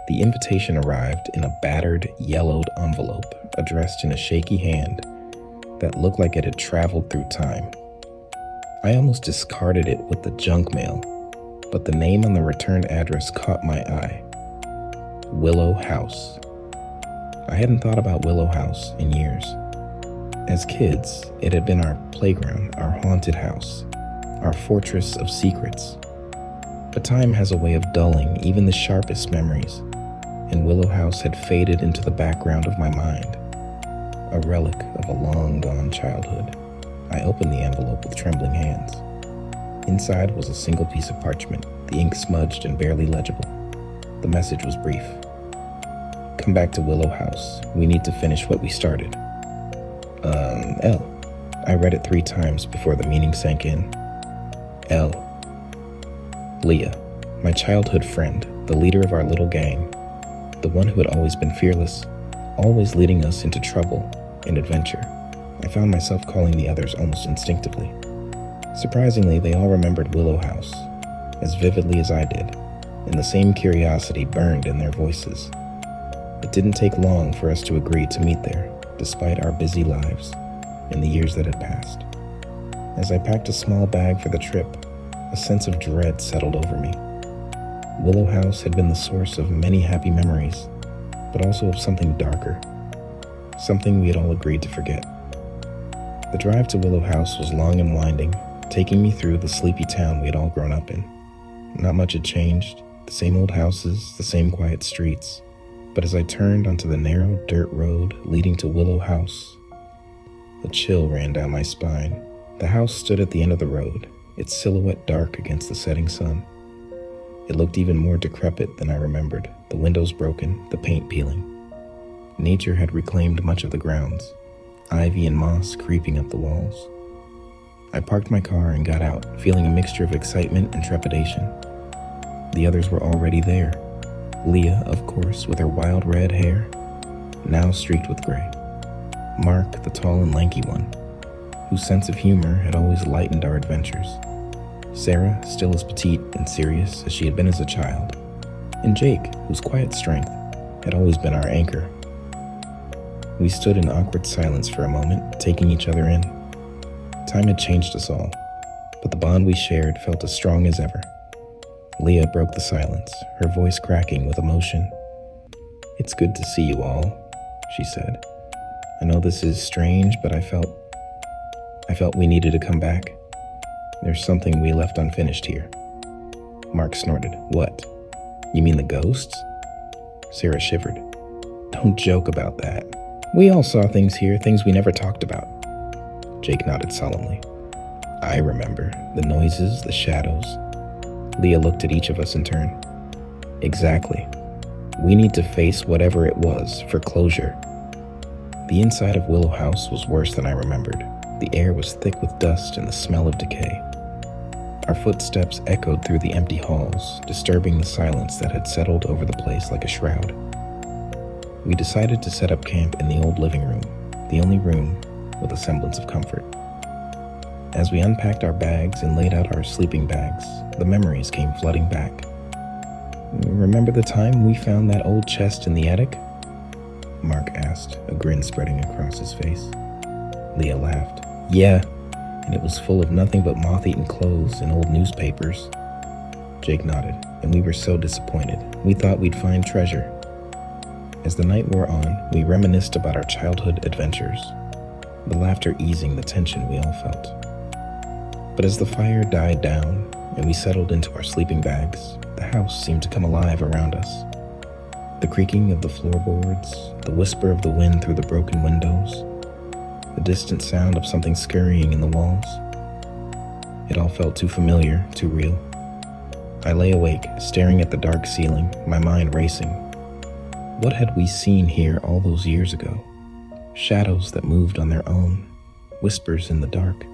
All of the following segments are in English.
The invitation arrived in a battered, yellowed envelope addressed in a shaky hand that looked like it had traveled through time. I almost discarded it with the junk mail, but the name on the returned address caught my eye. Willow House. I hadn't thought about Willow House in years. As kids, it had been our playground, our haunted house, our fortress of secrets. But time has a way of dulling even the sharpest memories, and Willow House had faded into the background of my mind, a relic of a long-gone childhood. I opened the envelope with trembling hands. Inside was a single piece of parchment, the ink smudged and barely legible. The message was brief. Come back to Willow House. We need to finish what we started. L. I read it 3 times before the meaning sank in. L. Leah, my childhood friend, the leader of our little gang, the one who had always been fearless, always leading us into trouble and adventure. I found myself calling the others almost instinctively. Surprisingly, they all remembered Willow House as vividly as I did, and the same curiosity burned in their voices. It didn't take long for us to agree to meet there, despite our busy lives and the years that had passed. As I packed a small bag for the trip, a sense of dread settled over me. Willow House had been the source of many happy memories, but also of something darker, something we had all agreed to forget. The drive to Willow House was long and winding, taking me through the sleepy town we had all grown up in. Not much had changed, the same old houses, the same quiet streets. But as I turned onto the narrow dirt road leading to Willow House, a chill ran down my spine. The house stood at the end of the road, its silhouette dark against the setting sun. It looked even more decrepit than I remembered, the windows broken, the paint peeling. Nature had reclaimed much of the grounds, ivy and moss creeping up the walls. I parked my car and got out, feeling a mixture of excitement and trepidation. The others were already there. Leah, of course, with her wild red hair, now streaked with gray. Mark, the tall and lanky one, whose sense of humor had always lightened our adventures. Sarah, still as petite and serious as she had been as a child. And Jake, whose quiet strength had always been our anchor. We stood in awkward silence for a moment, taking each other in. Time had changed us all, but the bond we shared felt as strong as ever. Leah broke the silence, her voice cracking with emotion. "It's good to see you all," she said. "I know this is strange, but I felt we needed to come back. There's something we left unfinished here." Mark snorted. "What? You mean the ghosts?" Sarah shivered. "Don't joke about that. We all saw things here, things we never talked about." Jake nodded solemnly. "I remember. The noises, the shadows." Leah looked at each of us in turn. "Exactly. We need to face whatever it was for closure." The inside of Willow House was worse than I remembered. The air was thick with dust and the smell of decay. Our footsteps echoed through the empty halls, disturbing the silence that had settled over the place like a shroud. We decided to set up camp in the old living room, the only room with a semblance of comfort. As we unpacked our bags and laid out our sleeping bags, the memories came flooding back. "Remember the time we found that old chest in the attic?" Mark asked, a grin spreading across his face. Leah laughed. "Yeah, and it was full of nothing but moth-eaten clothes and old newspapers." Jake nodded, and we were so disappointed. We thought we'd find treasure. As the night wore on, we reminisced about our childhood adventures, the laughter easing the tension we all felt. But as the fire died down and we settled into our sleeping bags, the house seemed to come alive around us. The creaking of the floorboards, the whisper of the wind through the broken windows, the distant sound of something scurrying in the walls. It all felt too familiar, too real. I lay awake, staring at the dark ceiling, my mind racing. What had we seen here all those years ago? Shadows that moved on their own, whispers in the dark,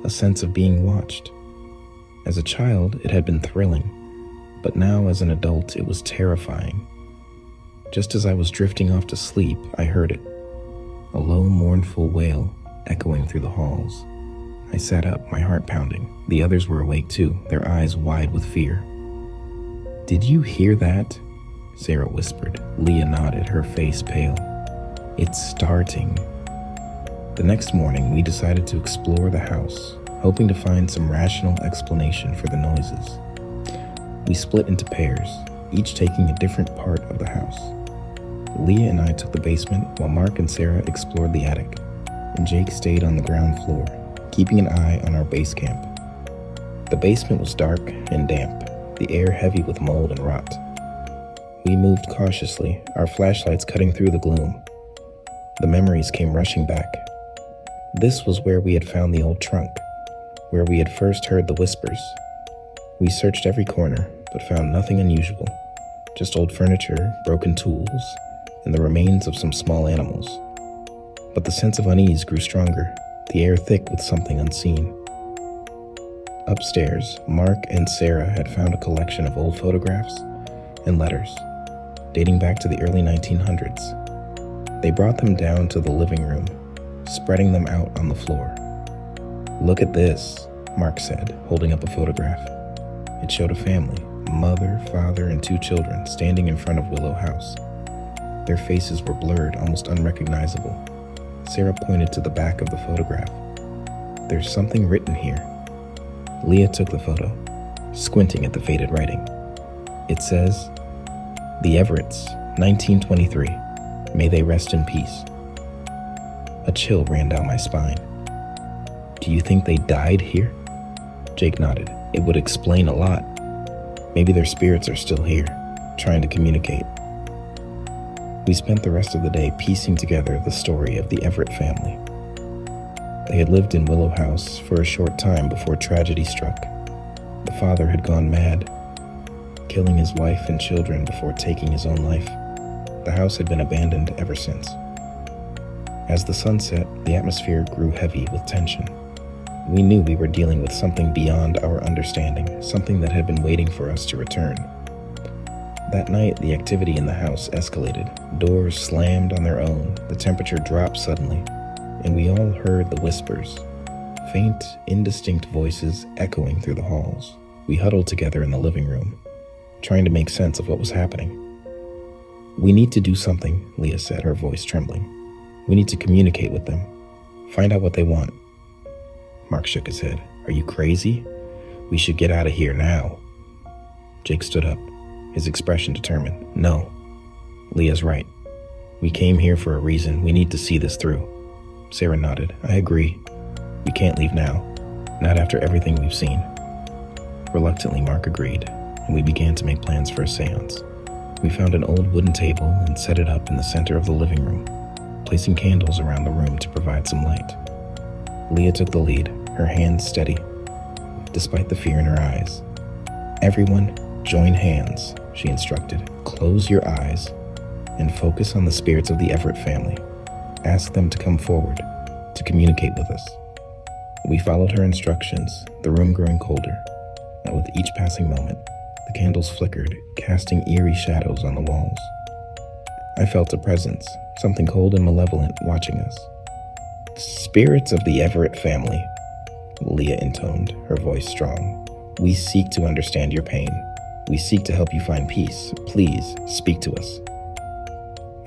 a sense of being watched. As a child, it had been thrilling, but now as an adult, it was terrifying. Just as I was drifting off to sleep, I heard it, a low, mournful wail echoing through the halls. I sat up, my heart pounding. The others were awake too, their eyes wide with fear. "Did you hear that?" Sarah whispered. Leah nodded, her face pale. It's starting. The next morning, we decided to explore the house, hoping to find some rational explanation for the noises. We split into pairs, each taking a different part of the house. Leah and I took the basement, while Mark and Sarah explored the attic, and Jake stayed on the ground floor, keeping an eye on our base camp. The basement was dark and damp, the air heavy with mold and rot. We moved cautiously, our flashlights cutting through the gloom. The memories came rushing back. This was where we had found the old trunk, where we had first heard the whispers. We searched every corner, but found nothing unusual, just old furniture, broken tools, and the remains of some small animals. But the sense of unease grew stronger, the air thick with something unseen. Upstairs, Mark and Sarah had found a collection of old photographs and letters, dating back to the early 1900s. They brought them down to the living room, spreading them out on the floor. "Look at this," Mark said, holding up a photograph. It showed a family, mother, father, and 2 children standing in front of Willow House. Their faces were blurred, almost unrecognizable. Sarah pointed to the back of the photograph. "There's something written here." Leah took the photo, squinting at the faded writing. It says, "The Everetts, 1923. May they rest in peace." A chill ran down my spine. "Do you think they died here?" Jake nodded. "It would explain a lot. Maybe their spirits are still here, trying to communicate." We spent the rest of the day piecing together the story of the Everett family. They had lived in Willow House for a short time before tragedy struck. The father had gone mad, killing his wife and children before taking his own life. The house had been abandoned ever since. As the sun set, the atmosphere grew heavy with tension. We knew we were dealing with something beyond our understanding, something that had been waiting for us to return. That night, the activity in the house escalated. Doors slammed on their own, the temperature dropped suddenly, and we all heard the whispers, faint, indistinct voices echoing through the halls. We huddled together in the living room, trying to make sense of what was happening. "We need to do something," Leah said, her voice trembling. "We need to communicate with them, find out what they want." Mark shook his head. "Are you crazy? We should get out of here now." Jake stood up, his expression determined. "No, Leah's right. We came here for a reason. We need to see this through." Sarah nodded. "I agree. We can't leave now, not after everything we've seen." Reluctantly, Mark agreed, and we began to make plans for a seance. We found an old wooden table and set it up in the center of the living room, placing candles around the room to provide some light. Leah took the lead, her hands steady, despite the fear in her eyes. "Everyone, join hands," she instructed. "Close your eyes and focus on the spirits of the Everett family. Ask them to come forward, to communicate with us." We followed her instructions, the room growing colder, and with each passing moment, the candles flickered, casting eerie shadows on the walls. I felt a presence, something cold and malevolent, watching us. "Spirits of the Everett family," Leah intoned, her voice strong. "We seek to understand your pain. We seek to help you find peace. Please, speak to us."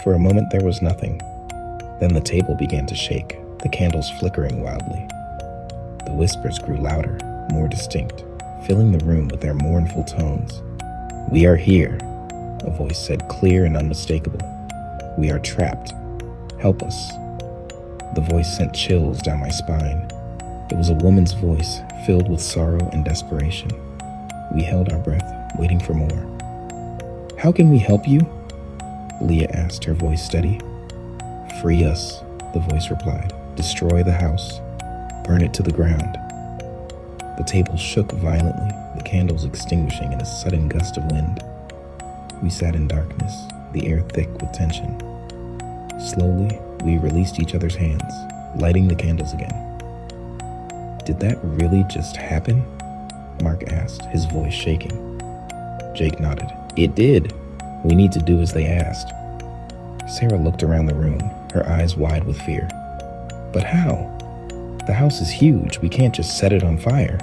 For a moment there was nothing. Then the table began to shake, the candles flickering wildly. The whispers grew louder, more distinct, filling the room with their mournful tones. "We are here," a voice said, clear and unmistakable. "We are trapped. Help us." The voice sent chills down my spine. It was a woman's voice, filled with sorrow and desperation. We held our breath, waiting for more. "How can we help you?" Leah asked, her voice steady. "Free us," the voice replied. "Destroy the house. Burn it to the ground." The table shook violently, the candles extinguishing in a sudden gust of wind. We sat in darkness, the air thick with tension. Slowly, we released each other's hands, lighting the candles again. "Did that really just happen?" Mark asked, his voice shaking. Jake nodded. "It did. We need to do as they asked." Sarah looked around the room, her eyes wide with fear. "But how? The house is huge. We can't just set it on fire."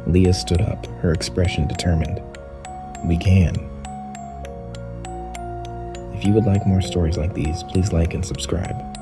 Leah stood up, her expression determined. "We can. If you would like more stories like these, please like and subscribe.